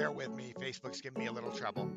bear with me. Facebook's giving me a little trouble.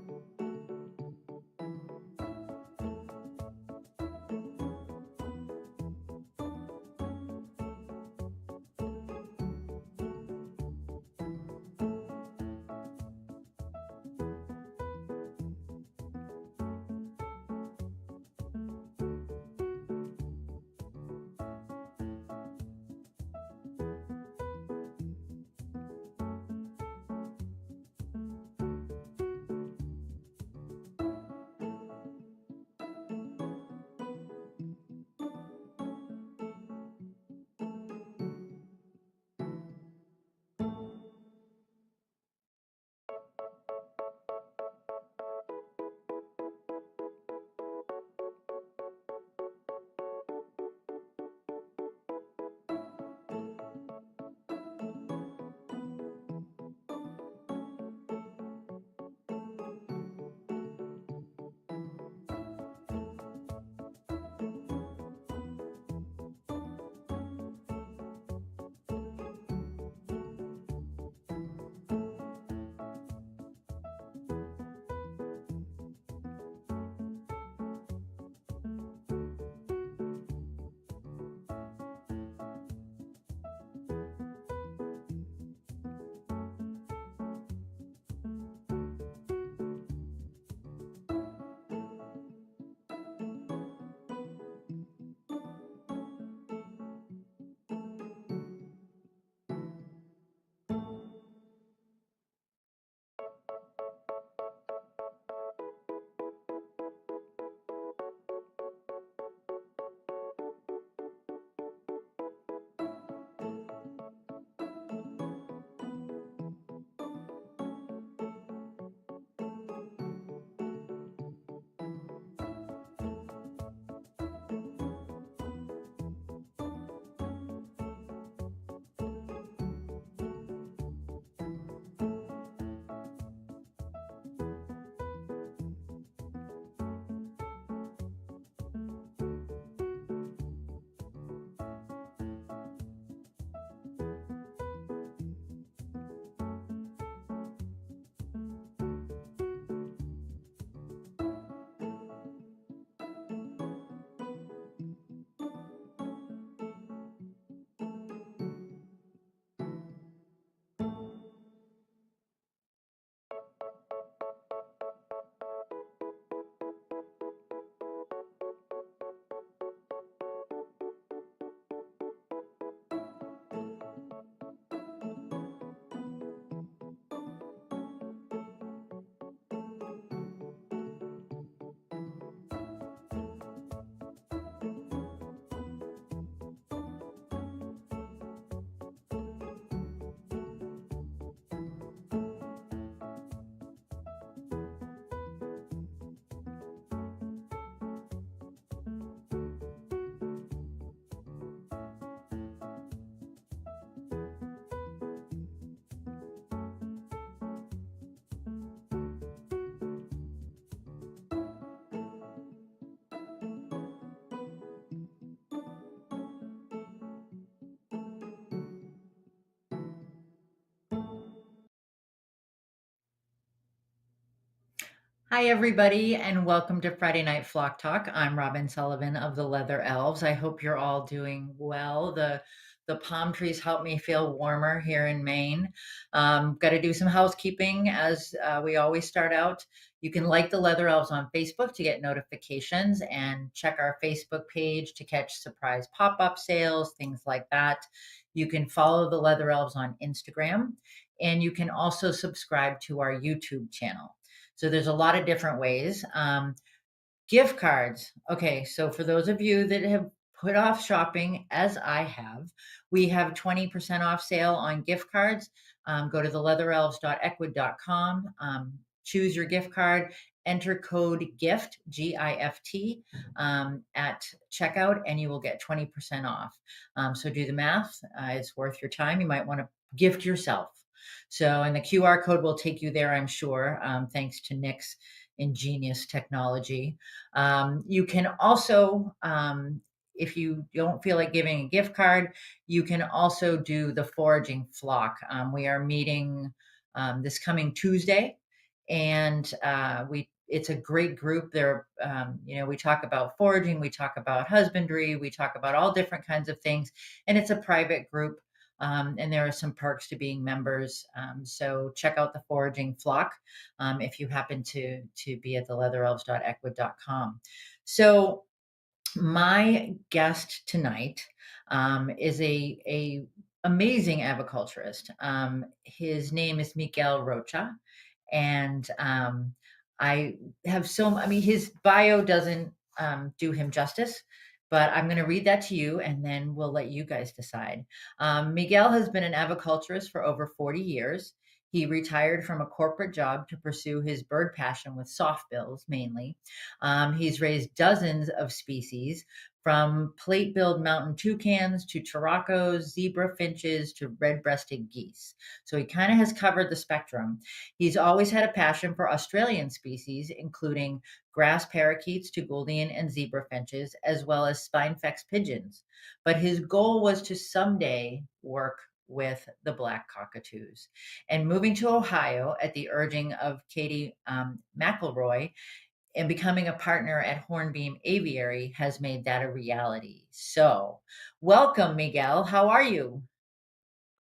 Hi, everybody, and welcome to Friday Night Flock Talk. I'm Robin Sullivan of the Leather Elves. I hope you're all doing well. The palm trees help me feel warmer here in Maine. Got to do some housekeeping as we always start out. You can like the Leather Elves on Facebook to get notifications and check our Facebook page to catch surprise pop-up sales, things like that. You can follow the Leather Elves on Instagram, and you can also subscribe to our YouTube channel. So there's a lot of different ways. Gift cards. Okay, so for those of you that have put off shopping, as I have, we have 20% off sale on gift cards. Go to theleatherelves.equid.com, choose your gift card, enter code GIFT, GIFT, at checkout, and you will get 20% off. So do the math. It's worth your time. You might want to gift yourself. So, and the QR code will take you there, I'm sure, thanks to Nick's ingenious technology. You can also, if you don't feel like giving a gift card, you can also do the foraging flock. We are meeting this coming Tuesday, and it's a great group. We talk about foraging, we talk about husbandry, we talk about all different kinds of things, and it's a private group. And there are some perks to being members. So check out the foraging flock if you happen to be at the leatherelves.equid.com. So my guest tonight is a amazing aviculturist. His name is Miguel Rocha, and I have so. I mean, his bio doesn't do him justice, but I'm going to read that to you, and then we'll let you guys decide. Miguel has been an aviculturist for over 40 years. He retired from a corporate job to pursue his bird passion with softbills mainly. He's raised dozens of species, from plate-billed mountain toucans to turacos, zebra finches to red-breasted geese. So he kind of has covered the spectrum. He's always had a passion for Australian species, including grass parakeets to Gouldian and zebra finches, as well as spinefex pigeons. But his goal was to someday work with the black cockatoos. And moving to Ohio at the urging of Katie McElroy, and becoming a partner at Hornbeam Aviary has made that a reality. So, welcome, Miguel. How are you?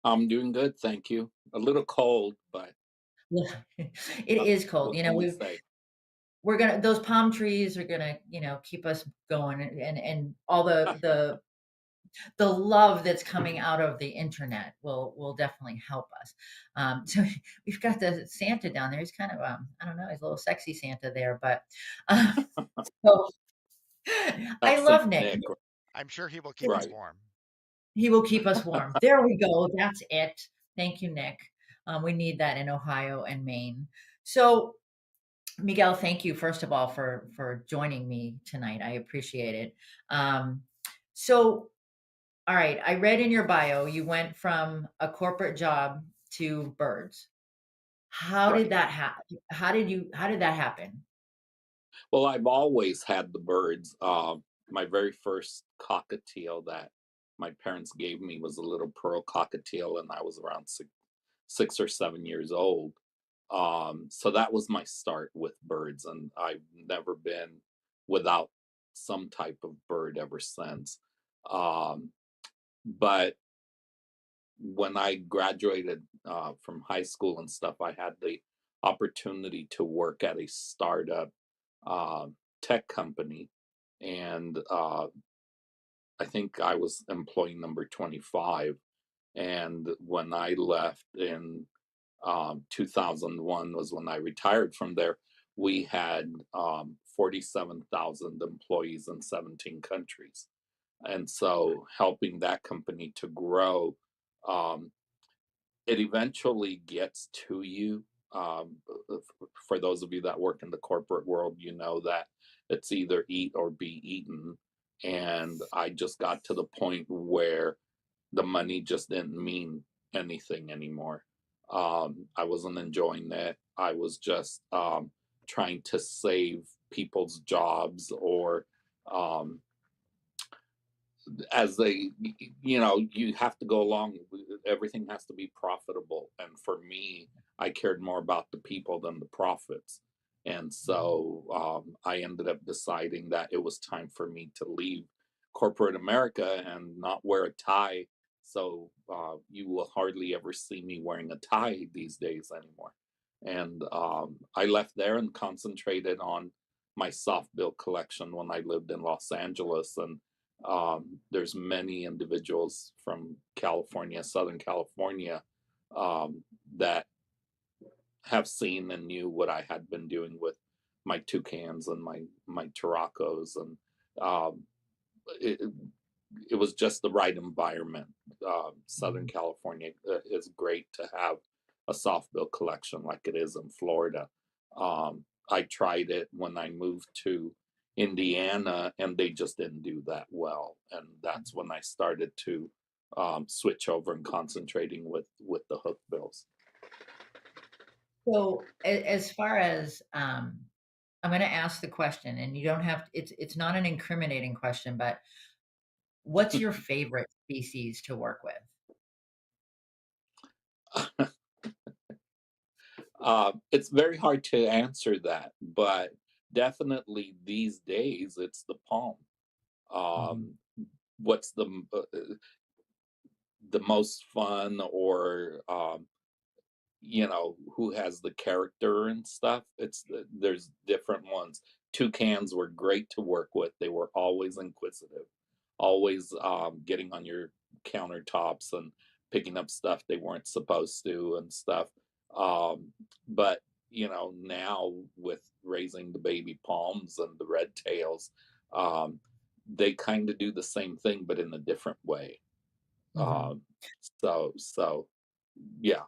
I'm doing good, thank you. A little cold, but Yeah, it is cold. what can you We say? we're gonna those palm trees are gonna keep us going, and all the love that's coming out of the internet will definitely help us. So we've got the Santa down there. He's kind of I don't know, he's a little sexy Santa there, but uh, so I That's love Saint Nick. Nick, I'm sure he will keep us right? warm. He will keep us warm. There we go. That's it. Thank you, Nick. We need that in Ohio and Maine. So, Miguel, thank you first of all for joining me tonight. I appreciate it. So, all right, I read in your bio you went from a corporate job to birds. How did Right. that happen? How did that happen? Well, I've always had the birds. My very first cockatiel that my parents gave me was a little pearl cockatiel, and I was around 6 or 7 years old. So that was my start with birds, and I've never been without some type of bird ever since. Um, but when I graduated from high school and stuff, I had the opportunity to work at a startup uh, tech company, and I think I was employee number 25. And when I left in 2001 was when I retired from there. We had 47,000 employees in 17 countries, and so helping that company to grow. Um, it eventually gets to you. For those of you that work in the corporate world, you know that it's either eat or be eaten. And I just got to the point where the money just didn't mean anything anymore. I wasn't enjoying it. I was just trying to save people's jobs, or um, as they, you have to go along, everything has to be profitable, and for me, I cared more about the people than the profits. And so I ended up deciding that it was time for me to leave corporate America and not wear a tie. So you will hardly ever see me wearing a tie these days anymore. And I left there and concentrated on my soft bill collection when I lived in Los Angeles. And there's many individuals from California, Southern California, that have seen and knew what I had been doing with my toucans and my turacos, and um, it, it was just the right environment. Southern California is great to have a soft bill collection like it is in Florida. I tried it when I moved to Indiana, and they just didn't do that well. And that's when I started to switch over and concentrating with the hook bills. So, as far as I'm going to ask the question, and you don't have. It's not an incriminating question, but what's your favorite species to work with? It's very hard to answer that, but definitely these days it's the palm. Mhm. Um, what's the most fun, or who has the character and stuff? There's different ones. Toucans were great to work with. They were always inquisitive, always getting on your countertops and picking up stuff they weren't supposed to and stuff. But now with raising the baby palms and the red tails, um, they kind of do the same thing but in a different way. Mhm. Um, so yeah.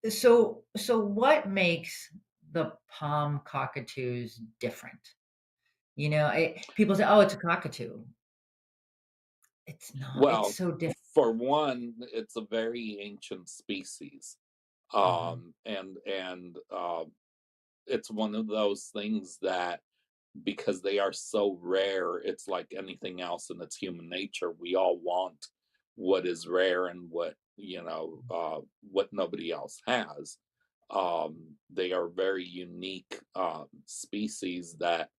So what makes the palm cockatoos different? People say, "Oh, it's a cockatoo." It's not. It's Well, so different. for one, it's a very ancient species. Mhm. And it's one of those things that, because they are so rare, it's like anything else in its human nature. We all want what is rare and what nobody else has. They are very unique species that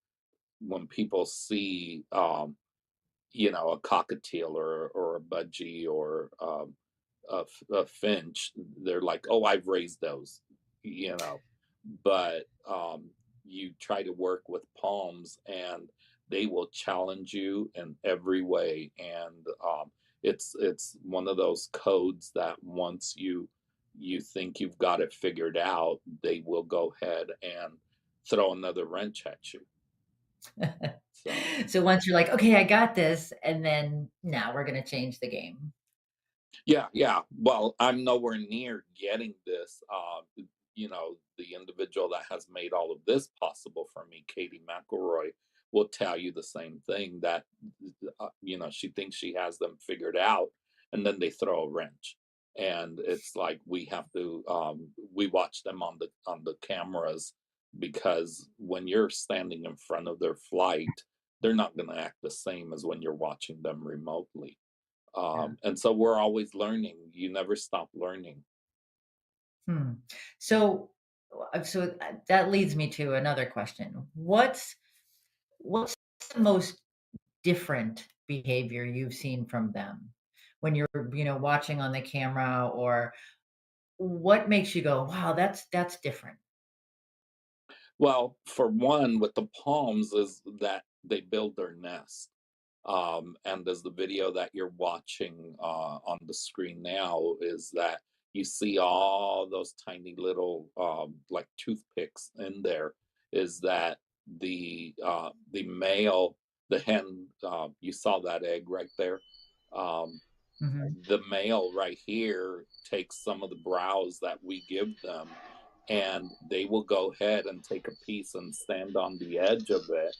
when people see a cockatiel or a budgie or a finch, they're like, "Oh, I've raised those," you know. But you try to work with palms, and they will challenge you in every way. And it's one of those codes that once you think you've got it figured out, they will go ahead and throw another wrench at you. So. So once you're like, "Okay, I got this," and then, now we're gonna change the game." Yeah, yeah. Well, I'm nowhere near getting this. The individual that has made all of this possible for me, Katie McElroy, will tell you the same thing, that she thinks she has them figured out, and then they throw a wrench, and it's like we watch them on the cameras, because when you're standing in front of their flight, they're not going to act the same as when you're watching them remotely. Yeah. And so we're always learning. You never stop learning. Hmm. So, that leads me to another question. What's the most different behavior you've seen from them when you're, watching on the camera, or what makes you go, "Wow, that's different?" Well, for one, with the palms is that they build their nest. And as the video that you're watching on the screen now is that you see all those tiny little like toothpicks in there, is that the male, the hen, you saw that egg right there. Um, Mhm. the male right here takes some of the browse that we give them, and they will go ahead and take a piece and stand on the edge of it,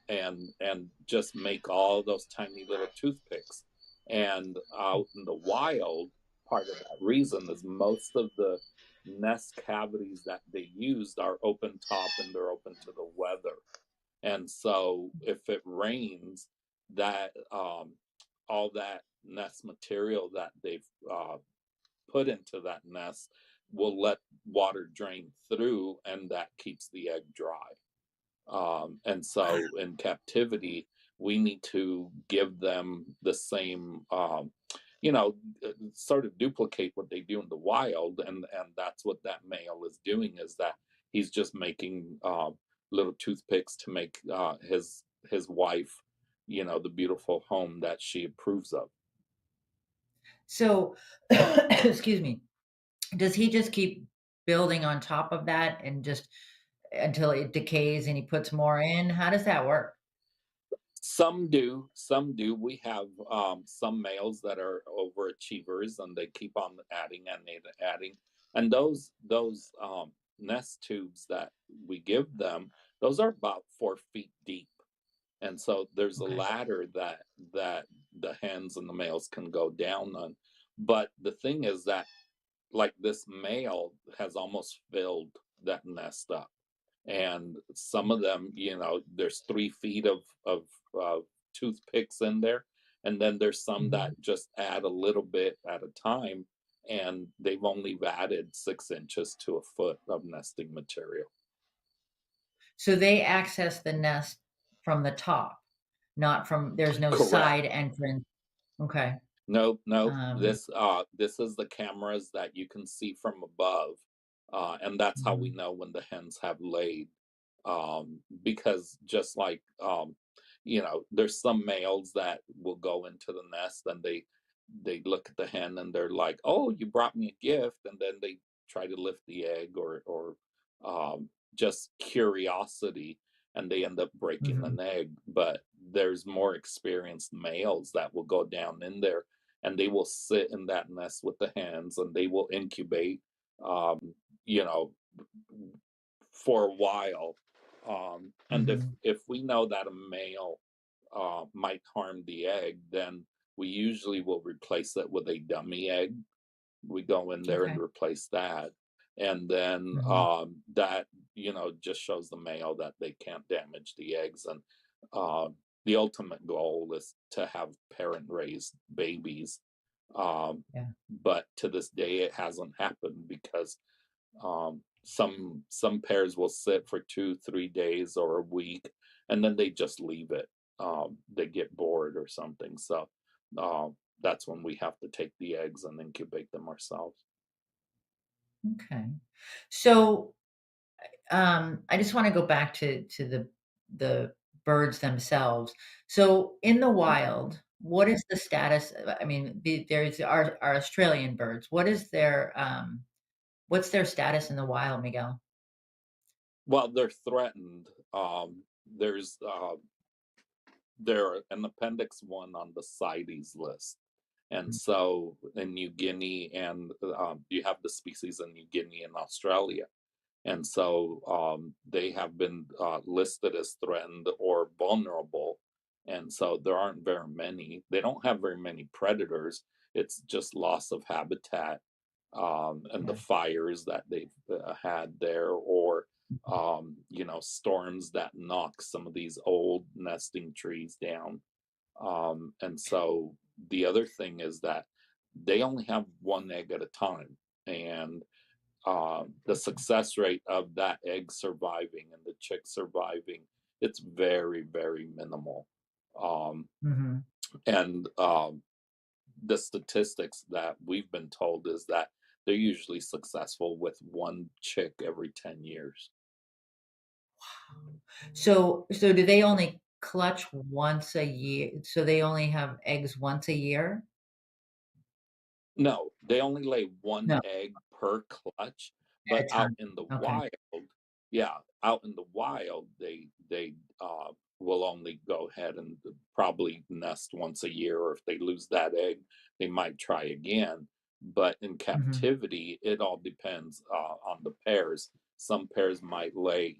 and just make all those tiny little toothpicks. And out in the wild, part of that reason is most of the nest cavities that they used are open top, and they're open to the weather. And so if it rains, that all that nest material that they've put into that nest will let water drain through, and that keeps the egg dry. And Wow. so in captivity, we need to give them the same, sort of duplicate what they do in the wild, and that's what that male is doing. Is that he's just making little toothpicks to make his wife, the beautiful home that she approves of. So, excuse me, does he just keep building on top of that and just until it decays and he puts more in? How does that work? Some do, some do. We have some males that are overachievers, and they keep on adding and adding. And those nest tubes that we give them, those are about 4 feet deep. And so there's a Okay. ladder that the hens and the males can go down on. But the thing is that, like, this male has almost filled that nest up, and some of them, there's 3 feet of toothpicks in there, and then there's some that Mhm. just add a little bit at a time, and they've only added 6 inches to a foot of nesting material. So they access the nest from the top, not from there's no Correct. side entrance. Okay. Nope, nope. Um, This is the cameras that you can see from above, and that's how we mhm, know when the hens have laid. Because just like there's some males that will go into the nest and they look at the hen and they're like, "Oh, you brought me a gift," and then they try to lift the egg or just curiosity, and they end up breaking mhm, an egg. But there's more experienced males that will go down in there and they will sit in that nest with the hens and they will incubate, um, you know, for a while. And if mhm. if we know that a male might harm the egg, then we usually will replace it with a dummy egg. We go in there and Okay. replace that, and then Mhm, that just shows the male that they can't damage the eggs. And uh, the ultimate goal is to have parent raised babies, yeah. but to this day it hasn't happened because some pairs will sit for 2 3 days or a week and then they just leave it. They get bored or something, so uh, that's when we have to take the eggs and incubate them ourselves. Okay. So, I just wanna go back to the birds themselves. So, in the wild, what is the status I mean, there's our Australian birds. What is their, what's their status in the wild, Miguel? Well, they're threatened. There's they're an appendix one on the CITES list. And Mm, so in New Guinea, and you have the species in New Guinea and Australia. And so they have been listed as threatened or vulnerable. And so there aren't very many. They don't have very many predators. It's just loss of habitat, and the yeah. fires that they've had there, or Mhm, storms that knock some of these old nesting trees down. And so the other thing is that they only have one egg at a time, and the gotcha. success rate of that egg surviving and the chick surviving, it's very, very minimal. Um, Mhm. and the statistics that we've been told is that they're usually successful with one chick every 10 years. So do they only clutch once a year? So they only have eggs once a year? No, they only lay one No, egg per clutch, at but a out time. in the Okay. wild, yeah, out in the wild, they will only go ahead and probably nest once a year, or if they lose that egg, they might try again. But in Mhm, captivity, it all depends on the pairs. Some pairs might lay,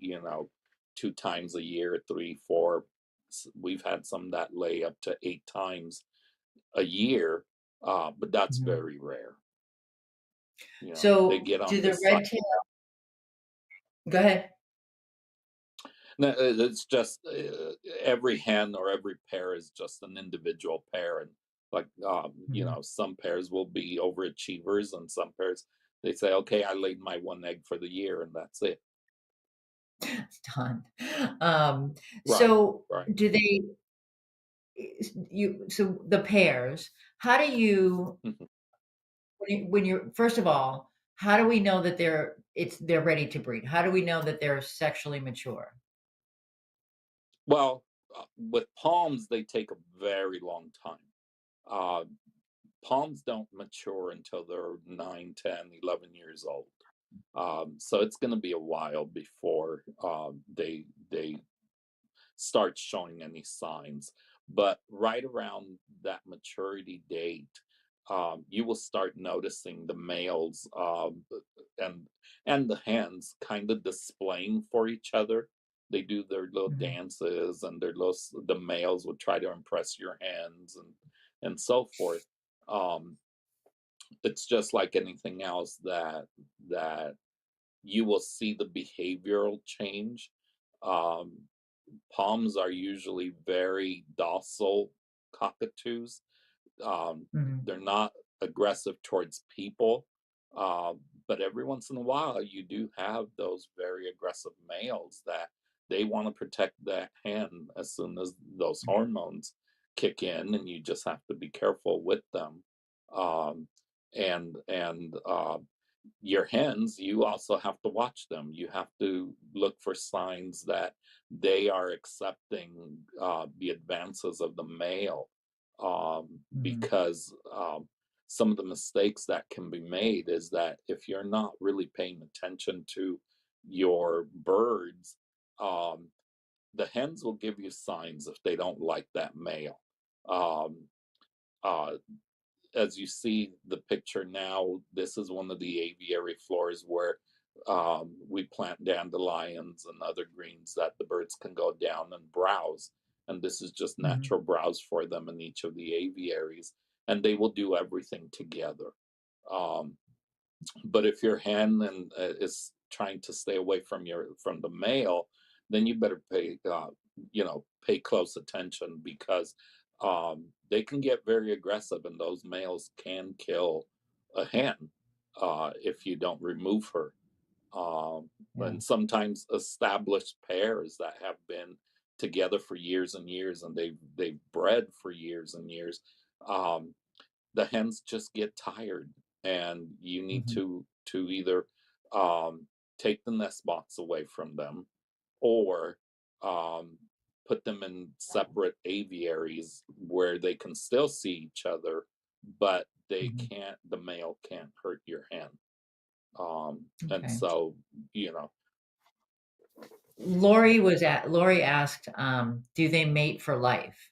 2 times a year, three, four. We've had some that lay up to 8 times a year, but that's mhm. very rare. They So get do on the this side. red tail go ahead. No, it's just every hen or every pair is just an individual pair, and like Mhm. some pairs will be overachievers, and some pairs they say, "Okay, I laid my one egg for the year, and that's it." It's done. Um, Right, so right. do they so the pairs, how do you Mhm. when you're first of all, how do we know that they're ready to breed? How do we know that they're sexually mature? Well, with palms, they take a very long time. Uh, Palms don't mature until they're 9, 10, 11 years old. So it's going to be a while before they start showing any signs. But right around that maturity date, you will start noticing the males and and the hens kind of displaying for each other. They do their little Mhm, dances, and the males will try to impress your hens and so forth. Um, it's just like anything else that you will see the behavioral change. Um, Palms are usually very docile cockatoos. Um, mhm, they're not. aggressive towards people. Uh, but every once in a while, you do have those very aggressive males that they want to protect that hen as soon as those hormones kick in, and you just have to be careful with them. Um, and your hens, you also have to watch them. You have to look for signs that they are accepting the advances of the male, Mhm. because some of the mistakes that can be made is that if you're not really paying attention to your birds, um, the hens will give you signs if they don't like that male. Um, uh, as you see the picture now, this is one of the aviary floors where we plant dandelions and other greens that the birds can go down and browse. And this is just Mhm. natural browse for them in each of the aviaries. And they will do everything together. Um, but if your hen and is trying to stay away from the male, then you better pay close attention, because they can get very aggressive, and those males can kill a hen if you don't remove her. Yeah. And sometimes established pairs that have been together for years and years, and they've bred for years and years. Um, the hens just get tired, and you need Mhm. to either um, take the nest box away from them, or um, put them in separate aviaries where they can still see each other, but Mhm. the male can't hurt your hen. And Okay. so, you know, Lori asked, do they mate for life?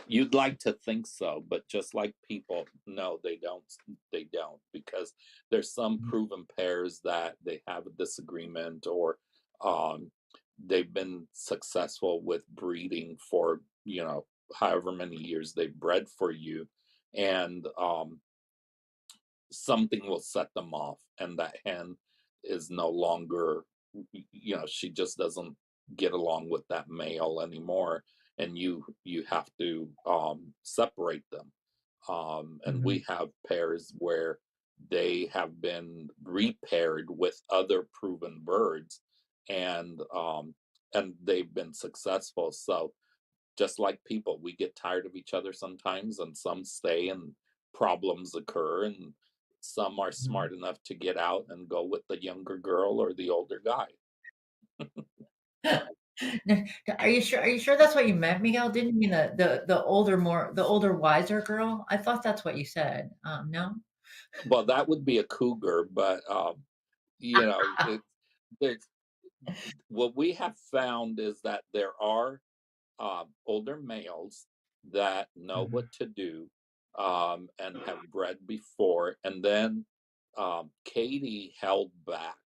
you'd like to think so, but just like people, no, they don't. They don't, because there's some Mhm. proven pairs that they have a disagreement, or um, they've been successful with breeding for however many years they've bred for you, and something will set them off, and that hen is no longer, she just doesn't get along with that male anymore, and you have to separate them. And Mhm. we have pairs where they have been repaired with other proven birds, and they've been successful. So just like people, we get tired of each other sometimes, and some stay, and problems occur, and some are Mhm. smart enough to get out and go with the younger girl or the older guy. N Are you sure that's what you meant, Miguel? Didn't you mean the older, wiser girl? I thought that's what you said. No? Well, that would be a cougar, but it's there's what we have found is that there are older males that know Mhm. what to do, and have bred before. And then Katie held back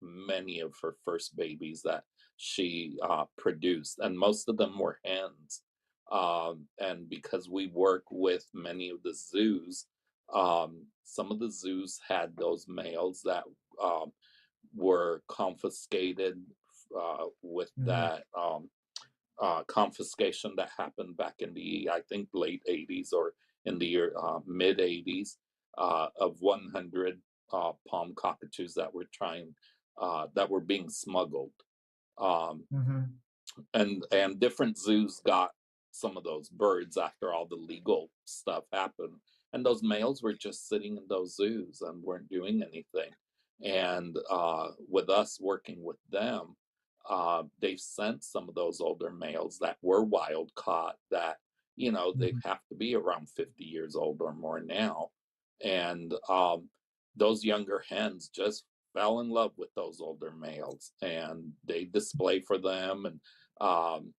many of her first babies that she produced, and most of them were hens. And because we work with many of the zoos, some of the zoos had those males that um, were confiscated with Mhm. that confiscation that happened back in the, I think, late 80s, or in the mid 80s, of 100 palm cockatoos that were being smuggled. Um, Mhm. and different zoos got some of those birds after all the legal stuff happened, and those males were just sitting in those zoos and weren't doing anything. And with us working with them, they've sent some of those older males that were wild caught, that they Mhm. have to be around 50 years old or more now. And those younger hens just fell in love with those older males, and they display for them. And um,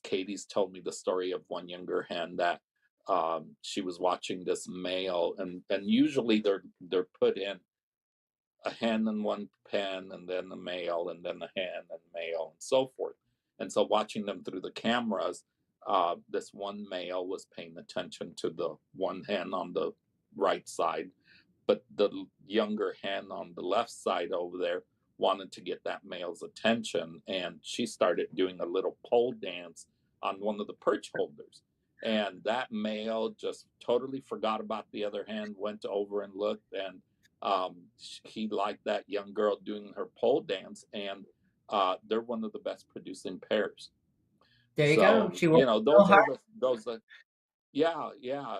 Katie's told me the story of one younger hen that she was watching this male, and usually they're put in a hen in one pen, and then a male, and then a hen and male, and so forth. And so watching them through the cameras, this one male was paying attention to the one hen on the right side, but the younger hen on the left side over there wanted to get that male's attention, and she started doing a little pole dance on one of the perch holders. And that male just totally forgot about the other hen, went over and looked, and he liked that young girl doing her pole dance, and they're one of the best producing pairs. There you go. So She worked real hard. those are yeah, yeah.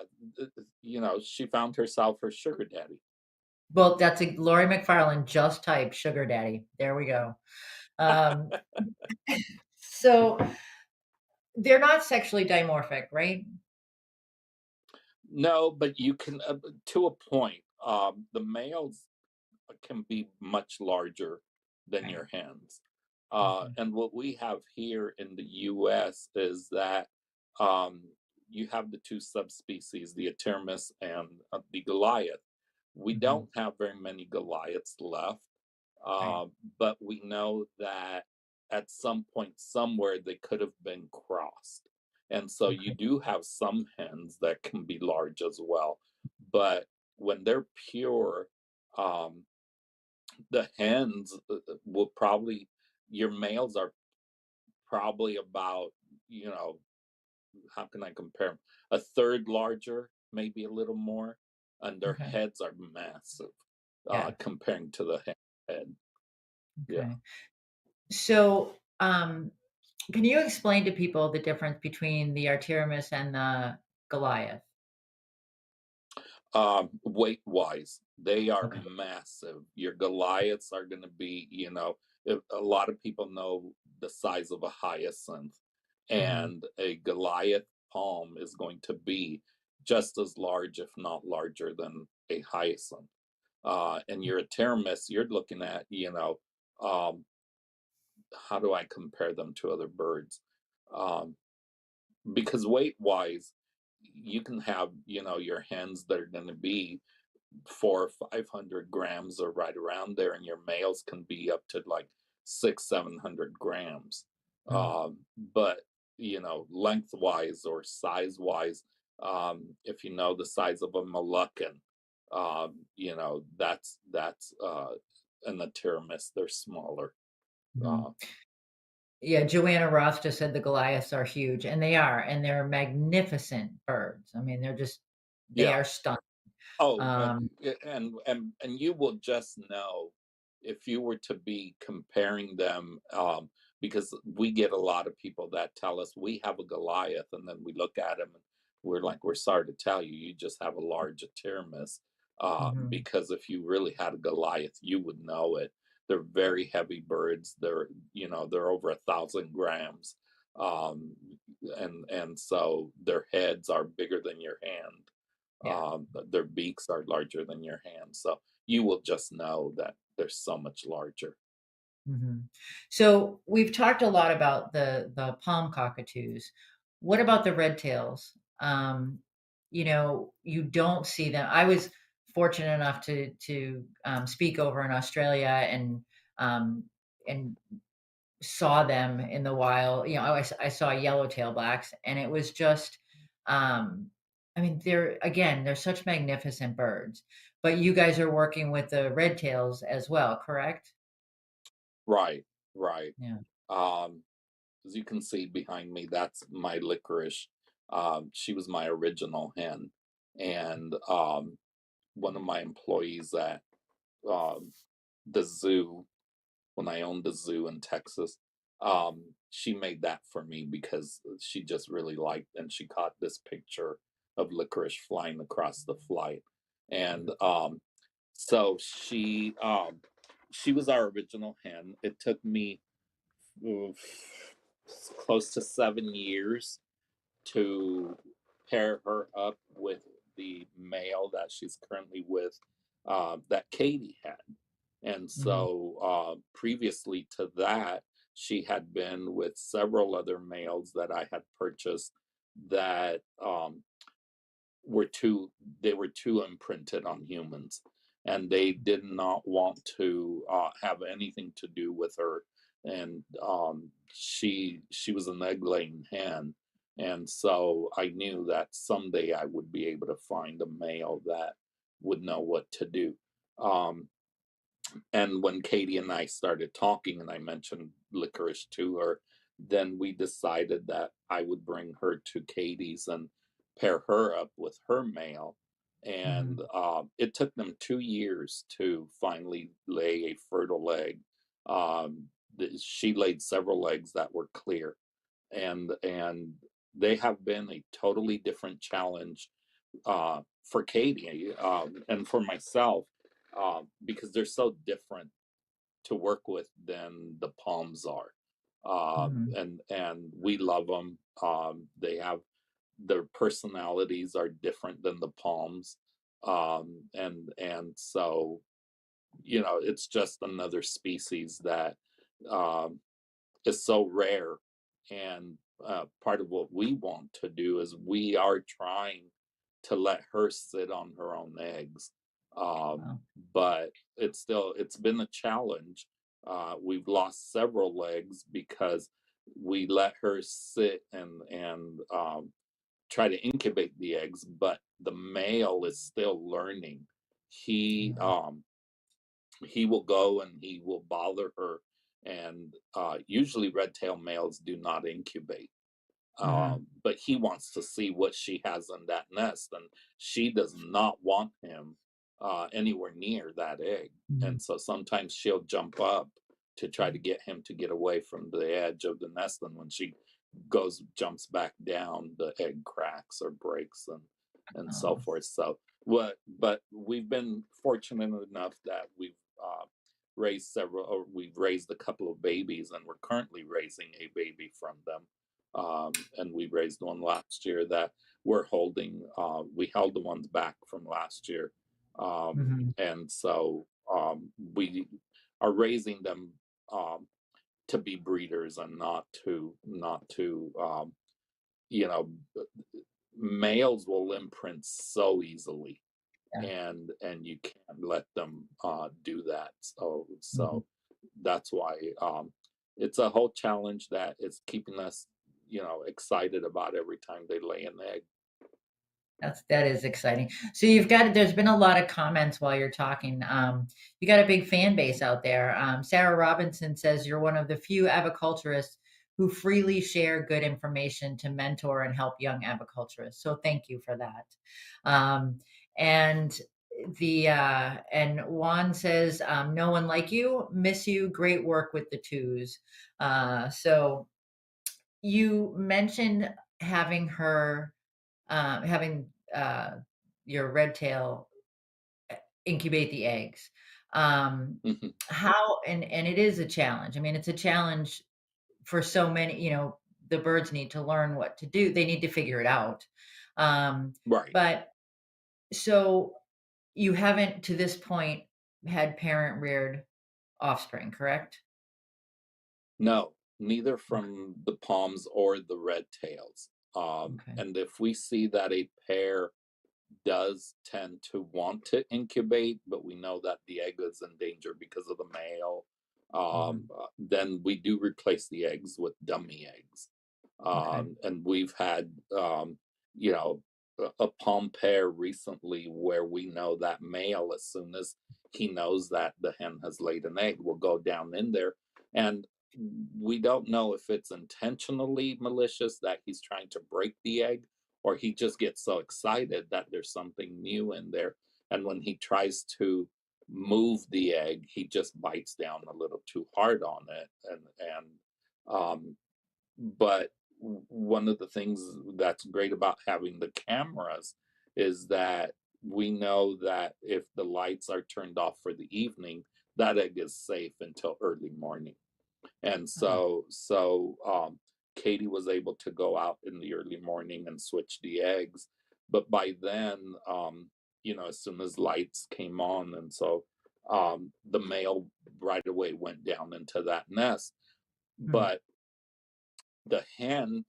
She found herself her sugar daddy. Well, that's a Lori McFarland just typed sugar daddy. There we go. Um, so they're not sexually dimorphic, right? No, but you can, to a point. The males can be much larger than Right. your hens. Mhm. And what we have here in the US is that um, you have the two subspecies, the Aterrimus and the Goliath. We Mhm. don't have very many Goliaths left, Right. uh, but we know that at some point somewhere they could have been crossed. And so you Okay. do have some hens that can be large as well. But when they're pure, um, the hens will probably, your males are probably about, you know, how can I compare them? A third larger, maybe a little more, and their Okay. heads are massive Yeah. comparing to the head. Yeah. Okay. So, can you explain to people the difference between the Arturimus and the Goliath? Weight wise, they are Okay. massive. Your Goliaths are going to be, if a lot of people know the size of a hyacinth, Mhm. and a Goliath palm is going to be just as large, if not larger, than a hyacinth. And your Aterrimus, you're looking at, um, how do I compare them to other birds? Um, because weight wise, you can have, your hens that are going to be 400 or 500 grams or right around there, and your males can be up to like 600 or 700 grams. Mm. But lengthwise or size wise, if you know the size of a Moluccan, that's an Aterrimus. They're smaller. Mhm. Uh, Yeah, Joanna Ross just said the Goliaths are huge, and they are, and they're magnificent birds. I mean, they yeah. are stunning. Oh, Um, and you will just know if you were to be comparing them, because we get a lot of people that tell us we have a Goliath, and then we look at him and we're like, we're sorry to tell you, you just have a large Aterrimus. mhm, Because if you really had a Goliath, you would know it. They're very heavy birds. They're over 1,000 grams, um, and so their heads are bigger than your hand. yeah. Their beaks are larger than your hands, so you will just know that they're so much larger. Mhm. So we've talked a lot about the palm cockatoos. What about the red tails? You don't see them. I was fortunate enough to speak over in Australia um, and saw them in the wild. I saw yellowtail blacks, and it was just, um, I mean, they're such magnificent birds. But you guys are working with the red tails as well, correct? Right, right. Yeah. Um, as you can see behind me, that's my licorice. She was my original hen, and one of my employees at um, the zoo, when I owned the zoo in Texas, she made that for me because she just really liked, and she caught this picture of licorice flying across the flight. And so she was our original hen. It took me uh, close to 7 years to pair her up with the male that she's currently with, that Katie had. And Mhm. so previously to that, she had been with several other males that I had purchased that were too they were too imprinted on humans, and they did not want to have anything to do with her. And she was an egg-laying hen, and so I knew that someday I would be able to find a male that would know what to do. um, and when Katie and I started talking and I mentioned licorice to her, then we decided that I would bring her to Katie's and pair her up with her male. And Mhm. it took them 2 years to finally lay a fertile egg. She laid several eggs that were clear, and they have been a totally different challenge for Katie and for myself because they're so different to work with than the palms are. Mhm. And we love them. They have their personalities are different than the palms, and so it's just another species that um, is so rare. And part of what we want to do is we are trying to let her sit on her own eggs. Um, Wow. but it's been a challenge. We've lost several legs because we let her sit and try to incubate the eggs, but the male is still learning. He Yeah. um, he will go and he will bother her, and usually red tail males do not incubate, Mhm. but he wants to see what she has in that nest, and she does not want him anywhere near that egg. And Mhm. so sometimes she'll jump up to try to get him to get away from the edge of the nest, and when she jumps back down, the egg cracks or breaks and so Oh, forth. So what but we've been fortunate enough that we've raised a couple of babies, and we're currently raising a baby from them. And we raised one last year that we're holding. We held the ones back from last year, mhm. and so we are raising them um, to be breeders and not to you know males will imprint so easily, Yeah. and you can't let them do that. So Mhm. that's why it's a whole challenge that is keeping us excited about every time they lay an egg. That is exciting. So there's been a lot of comments while you're talking. You got a big fan base out there. Sarah Robinson says you're one of the few aviculturists who freely share good information to mentor and help young aviculturists. So thank you for that. And and Juan says, no one like you, miss you, great work with the twos. So you mentioned having her having your red tail incubate the eggs. Um, Mhm. how and it is a challenge. I mean, it's a challenge for so many. The birds need to learn what to do. They need to figure it out. Um, Right. but so you haven't to this point had parent reared offspring, correct? No, neither Okay. from the palms or the red tails. Okay. And if we see that a pair does tend to want to incubate, but we know that the egg is in danger because of the male, Mhm. then we do replace the eggs with dummy eggs. Okay. And we've had, you know, a palm pair recently where we know that male, as soon as he knows that the hen has laid an egg, will go down in there. And we don't know if it's intentionally malicious that he's trying to break the egg, or he just gets so excited that there's something new in there. And when he tries to move the egg, he just bites down a little too hard on it. And but one of the things that's great about having the cameras is that we know that if the lights are turned off for the evening, that egg is safe until early morning. And Oh. Katie was able to go out in the early morning and switch the eggs. But by then, as soon as lights came on, and so the male right away went down into that nest. Hmm. But the hen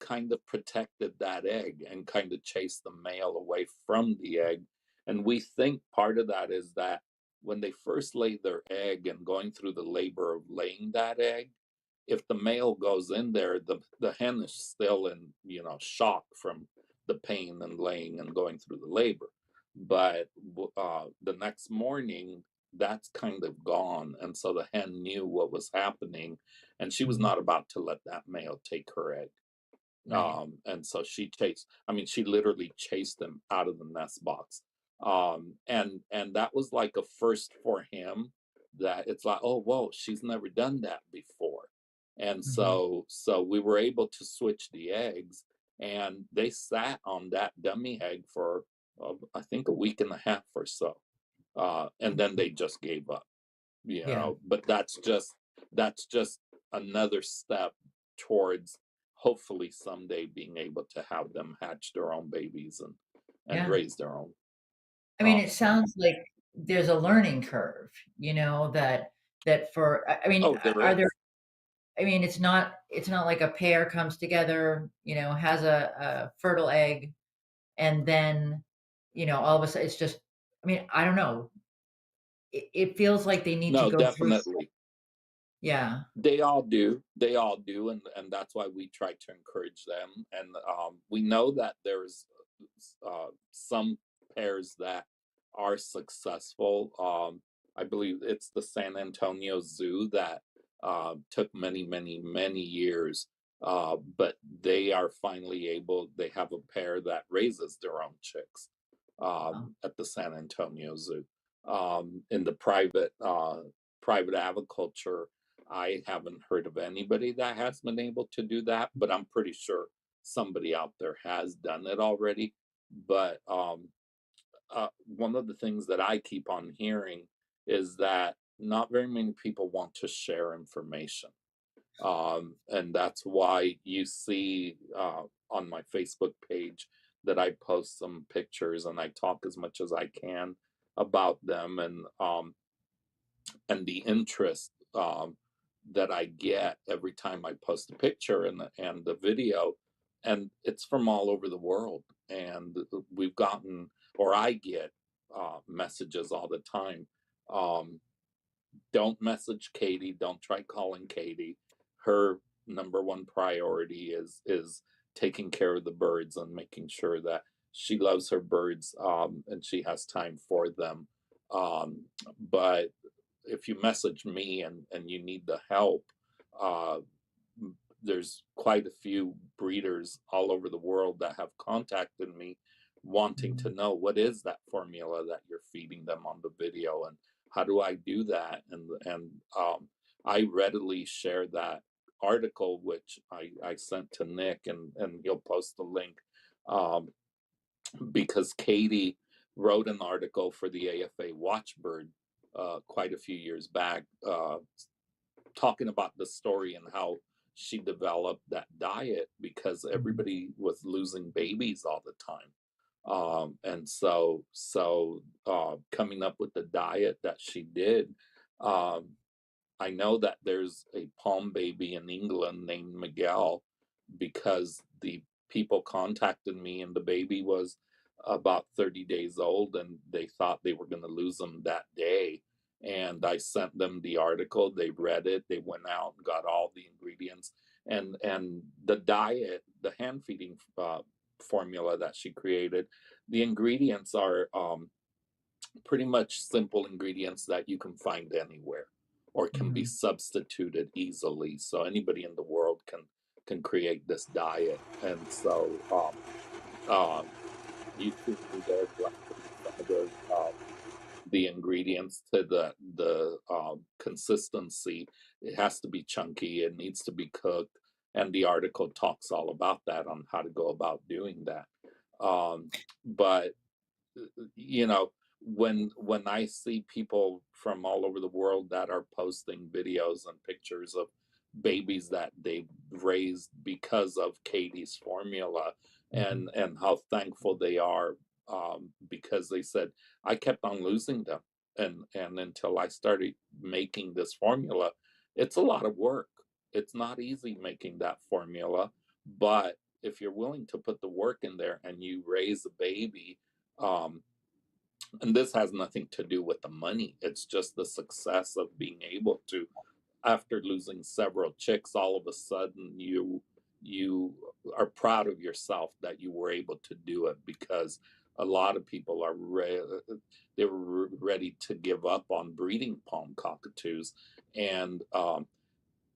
kind of protected that egg and kind of chased the male away from the egg. And we think part of that is that when they first lay their egg and going through the labor of laying that egg, if the male goes in there, the hen is still in, shock from the pain and laying and going through the labor. But the next morning, that's kind of gone. And so the hen knew what was happening, and she was Mhm. not about to let that male take her egg. Right. And so she chased, I mean, she literally chased him out of the nest box. And that was like a first for him, that it's like, oh, whoa, she's never done that before. And Mhm. so we were able to switch the eggs, and they sat on that dummy egg for, I think, a week and a half or so. And then Mhm. they just gave up, Yeah. but that's just another step towards hopefully someday being able to have them hatch their own babies and Yeah. raise their own. I mean, uh, it sounds like there's a learning curve, that for I mean, oh, there are there is. I mean, it's not like a pair comes together, has a fertile egg, and then, all of a sudden it's just I mean, I don't know. It feels like they need to No, go through. definitely. Yeah. They all do, and that's why we try to encourage them. And we know that there's some pairs that are successful. I believe it's the San Antonio Zoo that took many, many, many years, but they are finally able. They have a pair that raises their own chicks Wow. at the San Antonio Zoo. In the private aviculture, I haven't heard of anybody that has been able to do that, but I'm pretty sure somebody out there has done it already. But one of the things that I keep on hearing is that not very many people want to share information. And that's why you see on my Facebook page that I post some pictures and I talk as much as I can about them, and the interest that I get every time I post a picture and the video, and it's from all over the world. And we've gotten, or I get, messages all the time. Um, don't message Katie. Don't try calling Katie. Her number one priority is taking care of the birds and making sure that she loves her birds, and she has time for them. But if you message me and you need the help, uh, there's quite a few breeders all over the world that have contacted me wanting to Mhm. know what is that formula that you're feeding them on the video, and how do I do that? And I readily share that article, which I sent to Nick, and he'll post the link, um, because Katie wrote an article for the AFA Watchbird quite a few years back, talking about the story and how she developed that diet because Mhm. everybody was losing babies all the time. And so coming up with the diet that she did, um, I know that there's a palm baby in England named Miguel, because the people contacted me and the baby was about 30 days old and they thought they were going to lose him that day. And I sent them the article, they read it, they went out and got all the ingredients, and the diet, the hand feeding formula that she created, the ingredients are pretty much simple ingredients that you can find anywhere or can be Mhm. substituted easily, so anybody in the world can create this diet. And so uh, you see me there blending some of the ingredients to the consistency. It has to be chunky, it needs to be cooked, and the article talks all about that on how to go about doing that. But you know, when I see people from all over the world that are posting videos and pictures of babies that they've raised because of Katie's formula, Mhm. and how thankful they are, because they said I kept on losing them, and until I started making this formula, it's a lot of work. It's not easy making that formula, but if you're willing to put the work in there and you raise a baby, um, and this has nothing to do with the money. It's just the success of being able to, after losing several chicks, all of a sudden you are proud of yourself that you were able to do it, because a lot of people are they were ready to give up on breeding palm cockatoos, and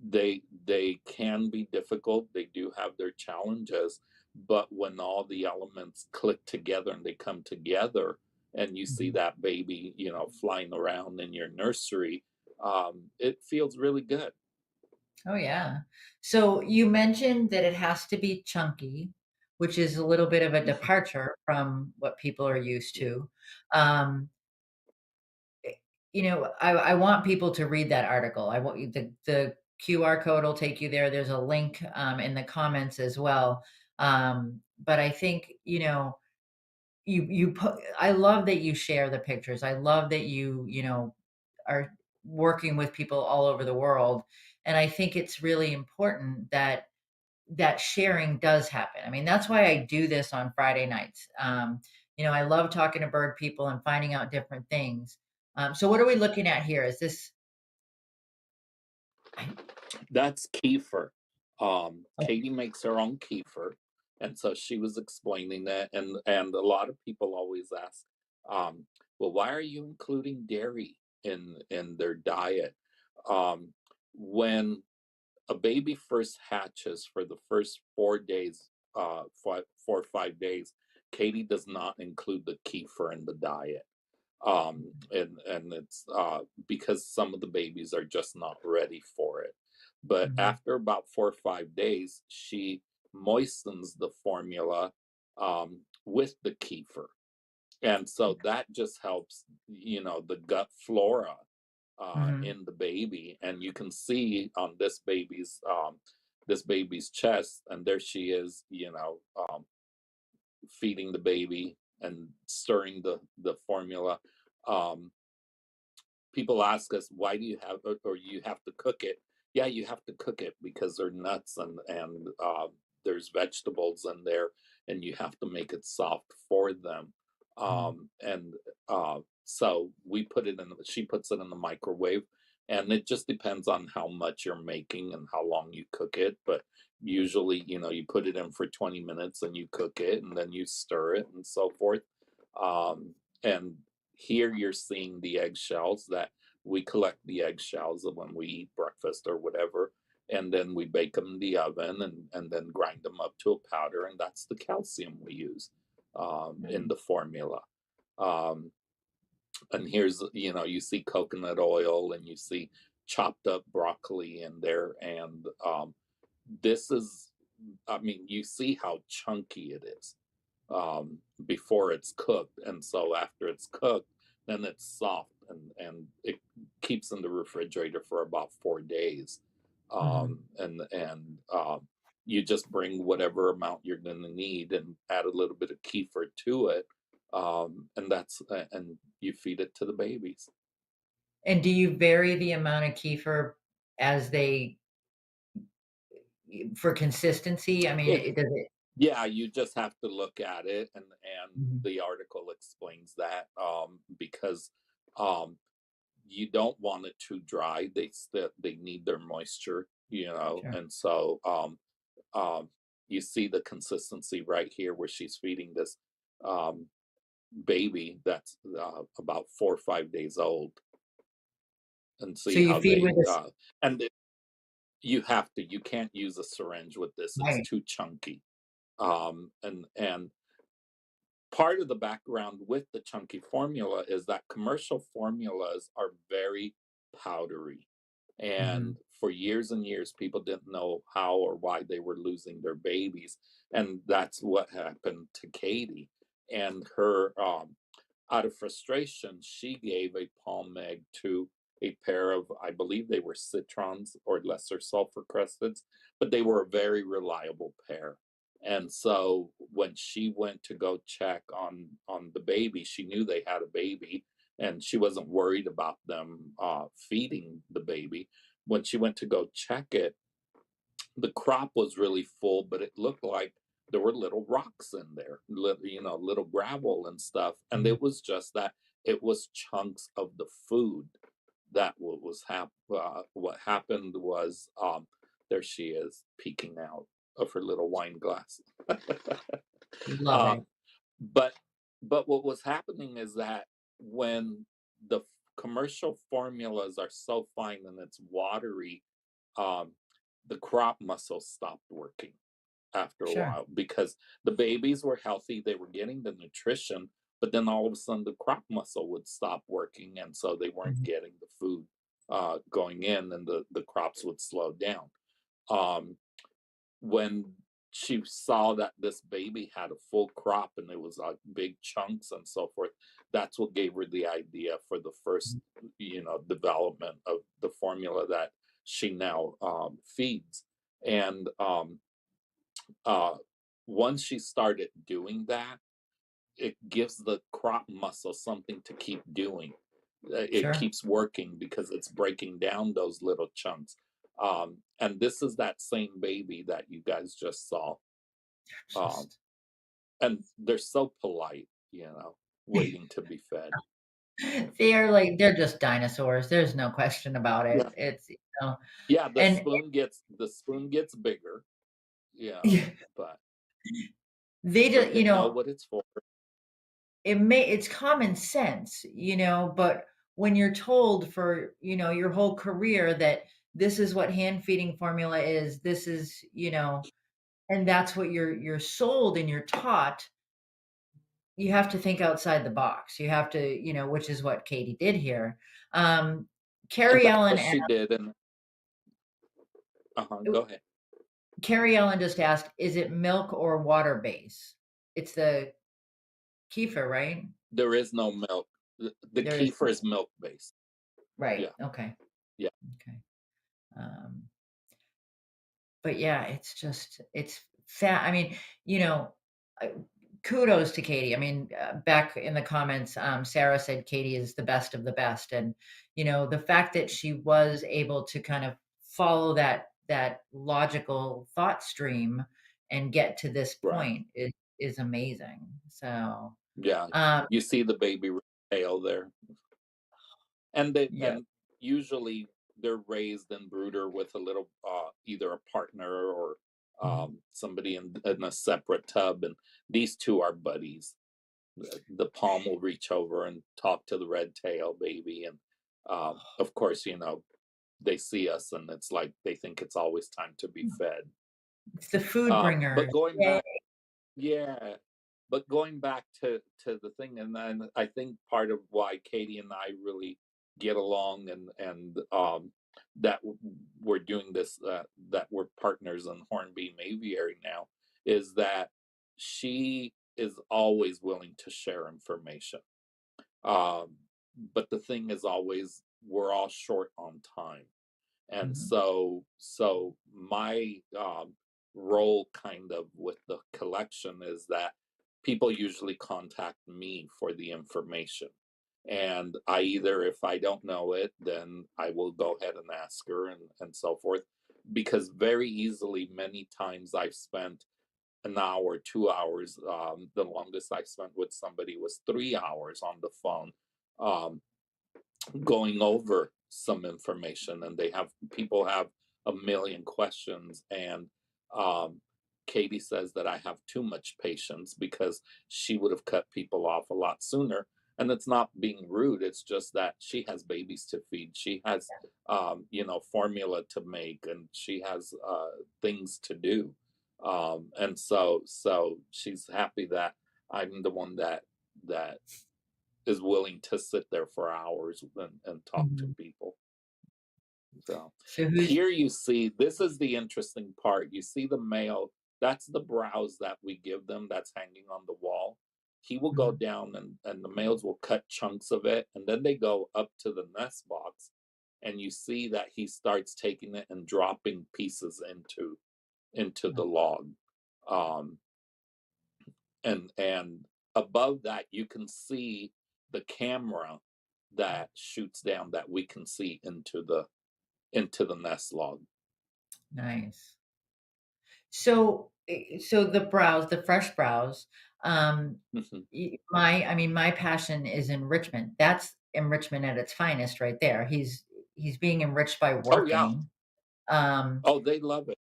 they can be difficult. They do have their challenges, but when all the elements click together and they come together, and you see Mhm. that baby, flying around in your nursery, it feels really good. Oh, yeah. So you mentioned that it has to be chunky, which is a little bit of a departure from what people are used to. Um, eh, I want people to read that article. I want you the QR code will take you there. There's a link in the comments as well. But I think, you put I love that you share the pictures. I love that you are working with people all over the world. And I think it's really important that that sharing does happen. I mean, that's why I do this on Friday nights. I love talking to bird people and finding out different things. So what are we looking at here? Is this I That's kefir. oh, Katie makes her own kefir, and so she was explaining that, and a lot of people always ask, um, "Well, why are you including dairy in their diet?" Um, when a baby first hatches for the first 4 days, 4 or 5 days, Katie does not include the kefir in the diet. And it's because some of the babies are just not ready for it. But mhm, after about 4 or 5 days, she moistens the formula with the kefir, and so that just helps, the gut flora mhm, in the baby. And you can see on this baby's chest, and there she is, feeding the baby and stirring the formula. Um, People ask us, why do you have, or you have to cook it? Yeah, you have to cook it because they're nuts, and there's vegetables in there, and you have to make it soft for them. mhm, So she puts it in the microwave, and it just depends on how much you're making and how long you cook it. But usually, you put it in for 20 minutes and you cook it, and then you stir it and so forth. And here you're seeing the eggshells that we collect the eggshells when we eat breakfast or whatever, and then we bake them in the oven, and then grind them up to a powder, and that's the calcium we use in mhm. the formula. Um, and here's, you see coconut oil, and you see chopped up broccoli in there, and this is, I mean, you see how chunky it is before it's cooked, and so after it's cooked, then it's soft, and it keeps in the refrigerator for about 4 days, Mhm. and you just bring whatever amount you're going to need and add a little bit of kefir to it, and you feed it to the babies. And do you vary the amount of kefir as they for consistency? I mean, It, it does it yeah, you just have to look at it, and Mhm. the article explains that, because um, you don't want it too dry. They need their moisture, Sure. and so um, you see the consistency right here where she's feeding this um, baby that's about 4 or 5 days old, and So see you how feed with this and you can't use a syringe with this. It's right. too chunky. And part of the background with the chunky formula is that commercial formulas are very powdery. And Mhm. for years and years, people didn't know how or why they were losing their babies. And that's what happened to Katie. And out of frustration, she gave a palm egg to a pair of, I believe they were citrons or lesser sulfur crustads, but they were a very reliable pair. And so when she went to go check on the baby, she knew they had a baby, and she wasn't worried about them feeding the baby. When she went to go check it, the crop was really full, but it looked like there were little rocks in there, little gravel and stuff. And Mhm. it was just that it was chunks of the food that what happened was, there she is peeking out of her little wine glass. Love it. um, but But what was happening is that when the commercial formulas are so fine and it's watery, um, the crop muscles stopped working after a Sure. while because the babies were healthy, they were getting the nutrition, but then all of a sudden the crop muscle would stop working, and so they weren't Mhm. getting the food going in, and the crops would slow down. Um, when she saw that this baby had a full crop and it was like big chunks and so forth, that's what gave her the idea for the first, development of the formula that she now feeds. And uh, once she started doing that, it gives the crop muscle something to keep doing. It Sure. keeps working because it's breaking down those little chunks. And this is that same baby that you guys just saw. Um, Just and they're so polite, waiting to be fed. they're just dinosaurs. There's no question about it. Yeah. It's, Yeah, and the spoon gets bigger, yeah, but they just, it know what it's for. it's common sense, but when you're told for, your whole career that this is what hand feeding formula is, this is, and that's what you're sold and you're taught, you have to think outside the box. You have to, which is what Katie did here. Um, And Carrie that's Ellen what she did, and go ahead. Carrie Ellen just asked, "Is it milk or water base?" It's the kefir, right? There is no milk. The There is kefir is milk-based. right. Yeah, Okay. yeah, Okay. Um, but yeah, it's just it's fat. I mean, you know, I, kudos to Katie. I mean, back in the comments, Sarah said Katie is the best of the best, and the fact that she was able to kind of follow that logical thought stream and get to this right. point is amazing. So, Yeah, um, you see the baby tail there. yeah. And usually they're raised in brooder with a little either a partner or Mhm. somebody in a separate tub, and these two are buddies. The palm will reach over and talk to the red tail baby, and of course, they see us and it's like they think it's always time to be fed. It's the food bringer. But going Yay. back, yeah, but going back to the thing, and then I think part of why Katie and I really get along, and that we're doing this, that we're partners in Hornbeam Aviary now, is that she is always willing to share information. Um, but the thing is always we're all short on time, and Mhm. so my role kind of with the collection is that people usually contact me for the information, and I either, if I don't know it, then I will go ahead and ask her, and so forth, because very easily many times I've spent an hour, 2 hours. The longest I spent with somebody was 3 hours on the phone, um, going over some information, and people have a million questions, and um, Katie says that I have too much patience because she would have cut people off a lot sooner, and it's not being rude, it's just that she has babies to feed, she has formula to make, and she has things to do, and so she's happy that I'm the one that is willing to sit there for hours and talk to Mhm. people. So So who's here you see, this is the interesting part. You see the male, that's the browse that we give them that's hanging on the wall. He will go mhm. down, and the males will cut chunks of it, and then they go up to the nest box, and you see that he starts taking it and dropping pieces into the log. Um, and above that you can see the camera that shoots down that we can see into the nest log. Nice. So the browse, the fresh browse, Mhm. I mean, my passion is enrichment. That's enrichment at its finest right there. He's being enriched by Oh yeah. working. Um, Oh, they love it,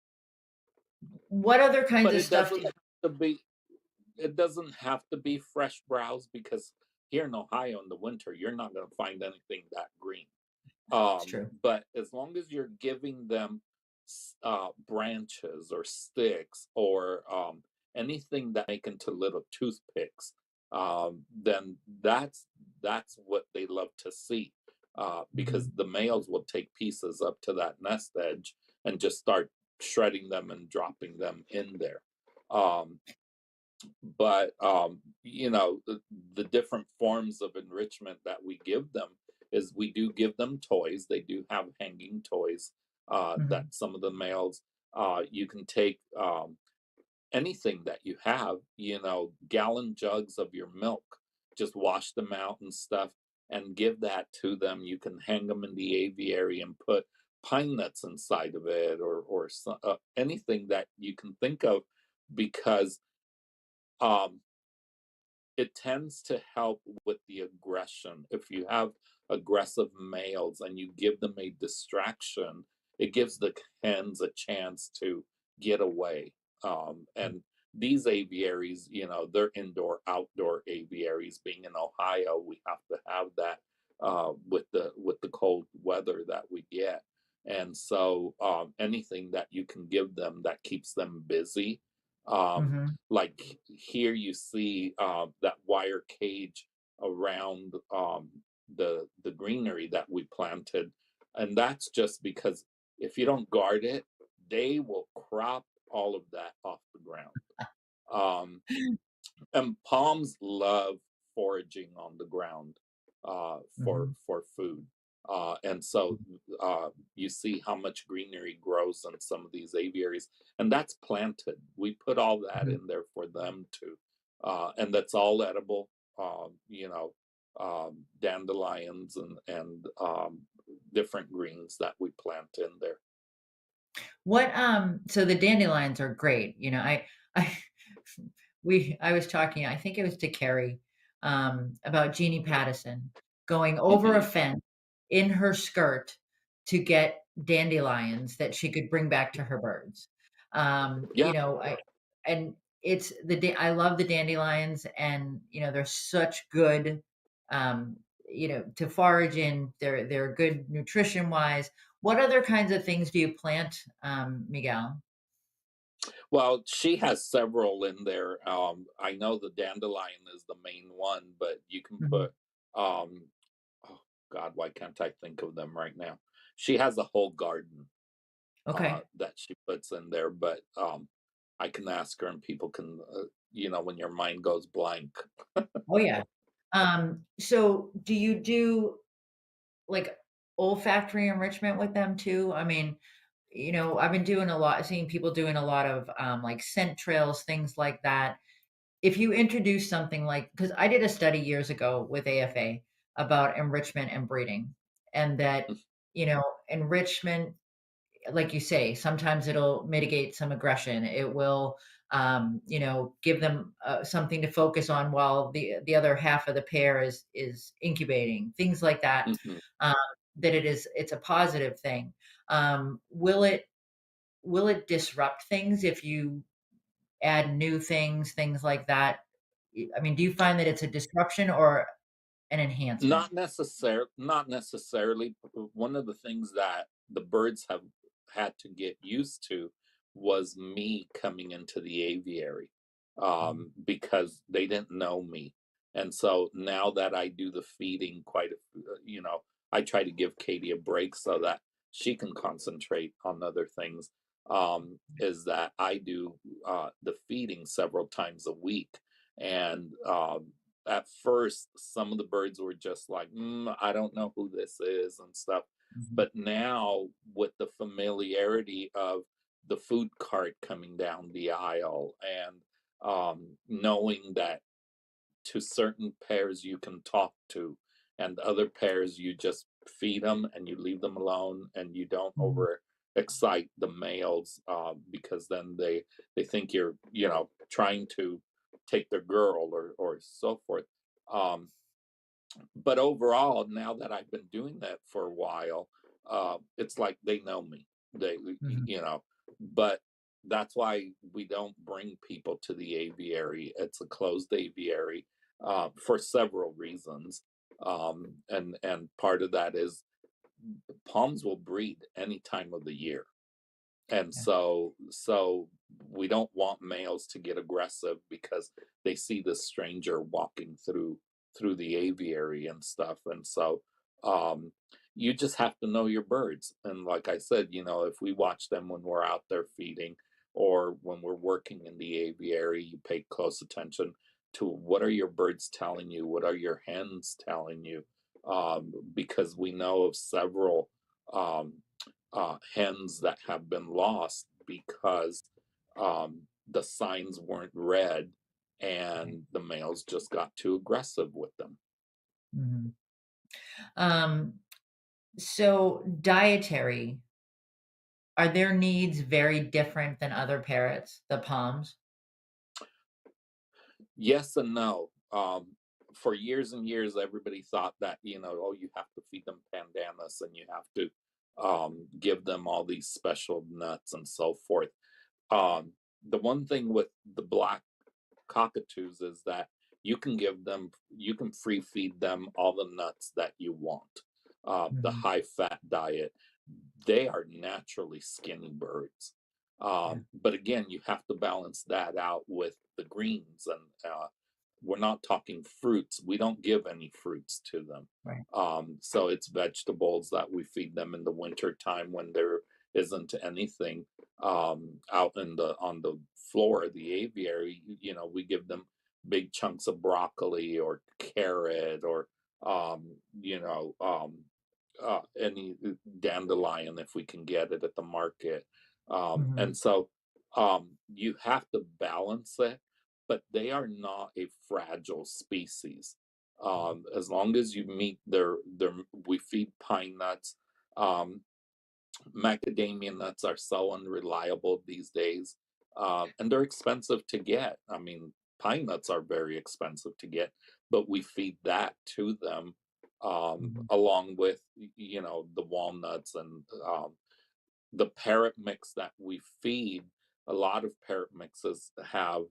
what other kinds but of it stuff doesn't have to be. It doesn't have to be fresh browse because here in Ohio in the winter, you're not going to find anything that green. It's true. But as long as you're giving them branches or sticks or anything that make into little toothpicks, then that's what they love to see. Because Mhm. the males will take pieces up to that nest edge and just start shredding them and dropping them in there. Um, but the different forms of enrichment that we give them is we do give them toys. They do have hanging toys that Mhm. some of the males you can take anything that you have, gallon jugs of your milk, just wash them out and stuff and give that to them. You can hang them in the aviary and put pine nuts inside of it or anything that you can think of because um, it tends to help with the aggression. If you have aggressive males and you give them a distraction, it gives the hens a chance to get away. And these aviaries, they're indoor, outdoor aviaries. Being in Ohio, we have to have that with the cold weather that we get. And so anything that you can give them that keeps them busy, um, Mhm. like here you see that wire cage around the greenery that we planted, and that's just because if you don't guard it, they will crop all of that off the ground. Um, and palms love foraging on the ground Mhm. for food. And so you see how much greenery grows on some of these aviaries, and that's planted. We put all that Mhm. in there for them to, and that's all edible. Dandelions and different greens that we plant in there. So the dandelions are great, I I was talking, I think it was to Carrie, about Jeannie Pattison going over a Hmm. fence in her skirt to get dandelions that she could bring back to her birds. Yeah. I and I love the dandelions and, they're such good, um, to forage in. They're good nutrition-wise. What other kinds of things do you plant, Miguel? Well, she has several in there. I know the dandelion is the main one, but you can Mhm. put, um, oh God, why can't I think of them right now? She has a whole garden Okay. that she puts in there, but I can ask her and people can, when your mind goes blank. Oh, yeah. So do you do, like, olfactory enrichment with them too? I mean, I've been seeing people doing a lot of, like, scent trails, things like that. If you introduce something like, because I did a study years ago with AFA about enrichment and breeding, and that, enrichment, like you say, sometimes it'll mitigate some aggression. It will, give them something to focus on while the other half of the pair is incubating. Things like that. Mhm. Um, that it's a positive thing. Will it disrupt things if you add new things, things like that? I mean, do you find that it's a disruption or an enhancement? Not necessarily. One of the things that the birds have had to get used to was me coming into the aviary, Mhm. because they didn't know me. And so now that I do the feeding I try to give Katie a break so that she can concentrate on other things. Is that I do the feeding several times a week. And at first some of the birds were just like, I don't know who this is and stuff, Mhm. but now with the familiarity of the food cart coming down the aisle and knowing that to certain pairs you can talk to and other pairs you just feed them and you leave them alone and you don't Mhm. over excite the males because then they think you're trying to take their girl or so forth. um, but overall, now that I've been doing that for a while, it's like they know me. They, Mhm. but that's why we don't bring people to the aviary. It's a closed aviary for several reasons. And part of that is palms will breed any time of the year. And Yeah. so we don't want males to get aggressive because they see this stranger walking through the aviary and stuff. And so um you just have to know your birds. And like I said, if we watch them when we're out there feeding or when we're working in the aviary, you pay close attention to what are your birds telling you, what are your hens telling you, because we know of several um hens that have been lost because the signs weren't read Right. and the males just got too aggressive with them. Mhm. Um, so dietary, are their needs very different than other parrots, the palms? Yes and no. For years and years, everybody thought that, oh, you have to feed them pandanus and you have to give them all these special nuts and so forth. The one thing with the black cockatoos is that you can free feed them all the nuts that you want. The Mhm. high fat diet, they are naturally skinny birds. Yeah. But again, you have to balance that out with the greens. And we're not talking fruits. We don't give any fruits to them. Right. So it's vegetables that we feed them in the winter time when there isn't anything out in the on the floor of the aviary. We give them big chunks of broccoli or carrot or um, you know um, any dandelion if we can get it at the market. Mhm. And so you have to balance it, but they are not a fragile species. As long as you meet we feed pine nuts. Um, Macadamia nuts are so unreliable these days, and they're expensive to get. I mean, pine nuts are very expensive to get, but we feed that to them Mhm. along with the walnuts and the parrot mix that we feed. A lot of parrot mixes have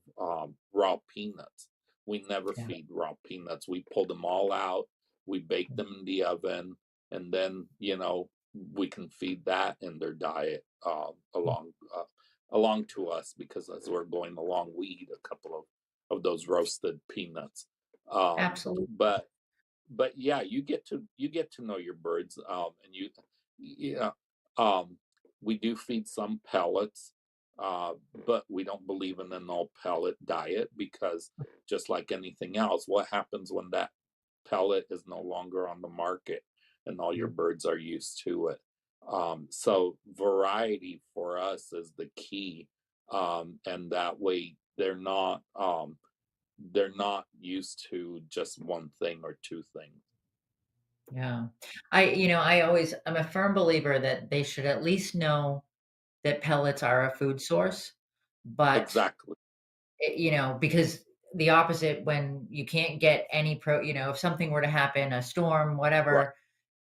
raw peanuts. We never Yeah. feed raw peanuts. We pull them all out, we bake them in the oven, and then we can feed that in their diet along to us, because as we're going along, we eat a couple of those roasted peanuts. Absolutely. But yeah, you get to know your birds, and yeah, um, we do feed some pellets, uh, but we don't believe in an all pellet diet because just like anything else, what happens when that pellet is no longer on the market and all your Mhm. birds are used to it? So variety for us is the key, and that way they're not used to just one thing or two things. Yeah. I'm a firm believer that they should at least know that pellets are a food source, but, Exactly. because the opposite when you can't get any if something were to happen, a storm, Right. whatever,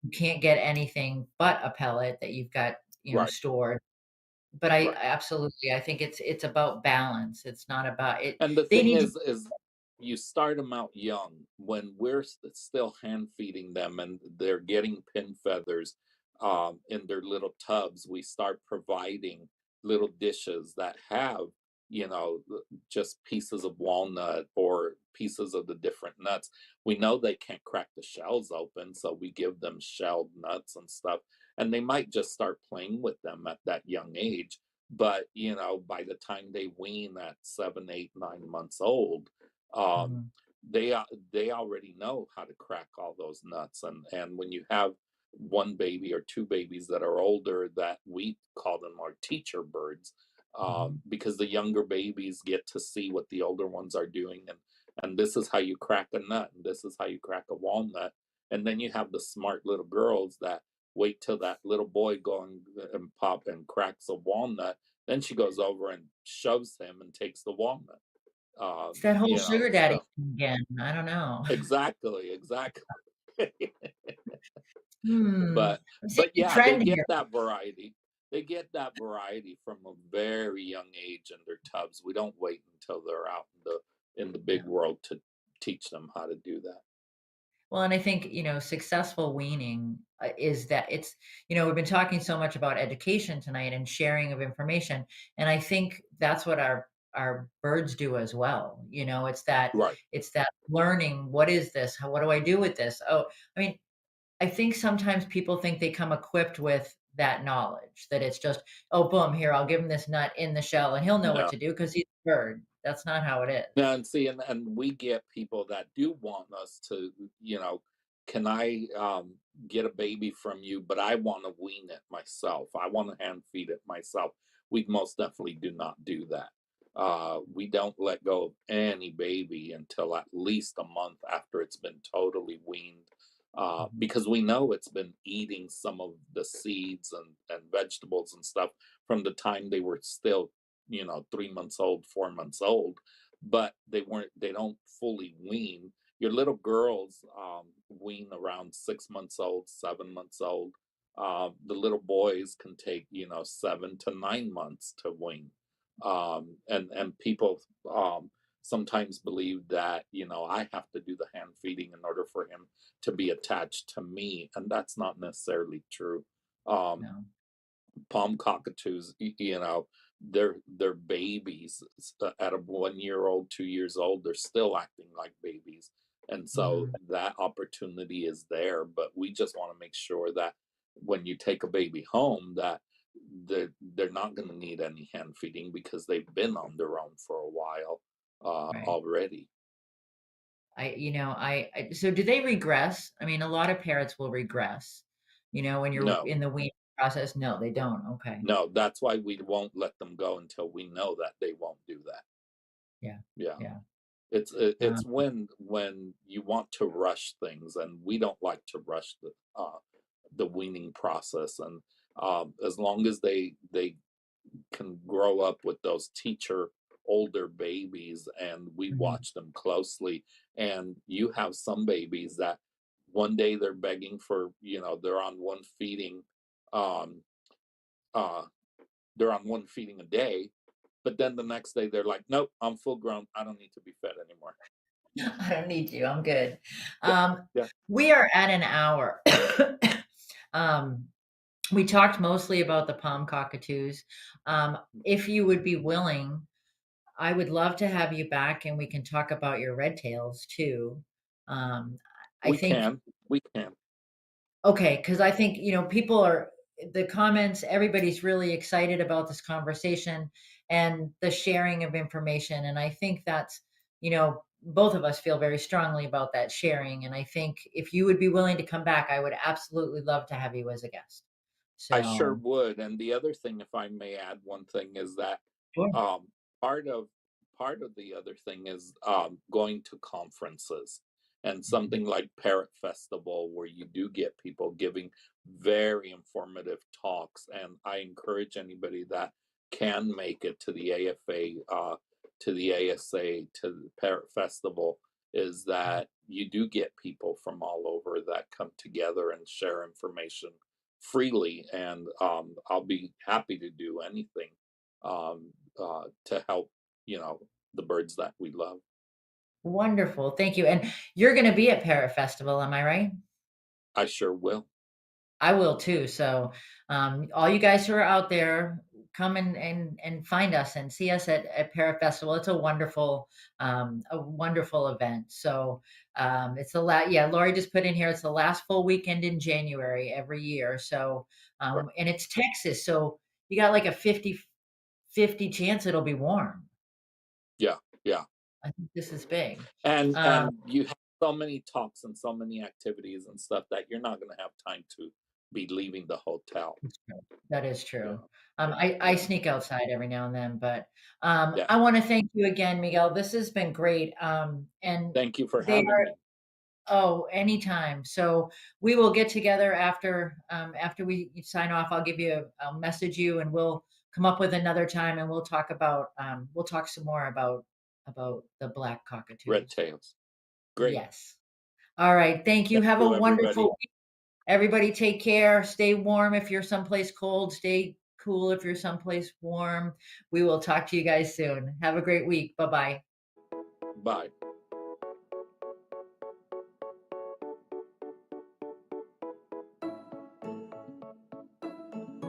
you can't get anything but a pellet that you've got, Right. stored. But I Right. absolutely, I think it's about balance. It's not about it. And the They thing need to. is you start them out young when we're still hand feeding them and they're getting pin feathers in their little tubs. We start providing little dishes that have, just pieces of walnut or pieces of the different nuts. We know they can't crack the shells open, so we give them shelled nuts and stuff. And they might just start playing with them at that young age, but by the time they wean at 7, 8, 9 months old, um, Mhm. they already know how to crack all those nuts. And when you have one baby or two babies that are older, that we call them our teacher birds, Mhm. because the younger babies get to see what the older ones are doing, and this is how you crack a nut, and this is how you crack a walnut. And then you have the smart little girls that wait till that little boy going and pop and cracks a walnut, then she goes over and shoves him and takes the walnut. It's that whole sugar daddy So thing again. I don't know. exactly, exactly. Hmm. but I'm seeing but a yeah, they trend get here. that variety. they get that variety from a very young age in their tubs. We don't wait until they're out in the big Yeah. world to teach them how to do that. Well, and I think, successful weaning, is that we've been talking so much about education tonight and sharing of information, and I think that's what our birds do as well. Right. It's that learning, what is this? What do I do with this? Oh, I mean, I think sometimes people think they come equipped with that knowledge, that it's just, oh, boom, here, I'll give him this nut in the shell and he'll know what No. to do because he's a bird. That's not how it is. Yeah, and see, and we get people that do want us to, can I get a baby from you, but I want to wean it myself. I want to hand feed it myself. We most definitely do not do that. We don't let go of any baby until at least a month after it's been totally weaned, Mhm. because we know it's been eating some of the seeds and vegetables and stuff from the time they were still 3 months old, 4 months old, but they don't fully wean. Your little girls wean around 6 months old, 7 months old. The little boys can take 7 to 9 months to wean. And people sometimes believe that I have to do the hand feeding in order for him to be attached to me, and that's not necessarily true. um, No. Palm cockatoos, they're babies at a 1 year old, 2 years old. They're still acting like babies, and so Mhm. that opportunity is there. But we just want to make sure that when you take a baby home, that they're not going to need any hand feeding because they've been on their own for a while Right. already. So do they regress? I mean, a lot of parrots will regress, when you're No, in the weaning process. No, they don't. Okay. no, that's why we won't let them go until we know that they won't do that. Yeah. Yeah. Yeah. It's Um, when you want to rush things, and we don't like to rush the weaning process. And as long as they can grow up with those teacher older babies, and we mhm. watch them closely, and you have some babies that one day they're begging for, they're on one feeding, um, uh, they're on one feeding a day, but then the next day they're like, nope, I'm full grown, I don't need to be fed anymore. I don't need you. I'm good. Yeah, Um, yeah. we are at an hour. um, we talked mostly about the palm cockatoos. If you would be willing, I would love to have you back and we can talk about your red tails too. Um, I We think can. We can. Okay, because I think, people are the comments, everybody's really excited about this conversation and the sharing of information. And I think that's, both of us feel very strongly about that sharing. And I think if you would be willing to come back, I would absolutely love to have you as a guest. I sure So, would. And the other thing, if I may add one thing, is that sure. um, part of part of the other thing is going to conferences and Mhm. something like Parrot Festival, where you do get people giving very informative talks. And I encourage anybody that can make it to the AFA, to the ASA, to the Parrot Festival, is that you do get people from all over that come together and share information freely. And I'll be happy to do anything to help, the birds that we love. Wonderful. Thank you. And you're going to be at Parrot Festival, am I right? I sure will. I will too. So, all you guys who are out there, come and find us and see us at Para Festival. It's a wonderful event. So, it's the last. Yeah, Lori just put in here. It's the last full weekend in January every year. So, Right. and it's Texas, so you got like a 50-50 chance it'll be warm. Yeah, yeah. I think this is big. Um, And you have so many talks and so many activities and stuff that you're not going to have time to be leaving the hotel. It's true. That is Yeah, true. I yeah, sneak outside every now and then, but, yeah. I wanna thank you again, Miguel. This has been great, and Thank you for they having are me. oh, anytime. So, we will get together after we sign off. I'll message you, and we'll come up with another time, and we'll talk some more about the black Red cockatoos. tails. Great. Yes. Alright, thank you. Thank Have a you, everybody. wonderful Everybody take care. Stay warm if you're someplace cold. Stay cool if you're someplace warm. We will talk to you guys soon. Have a great week. Bye bye. Bye.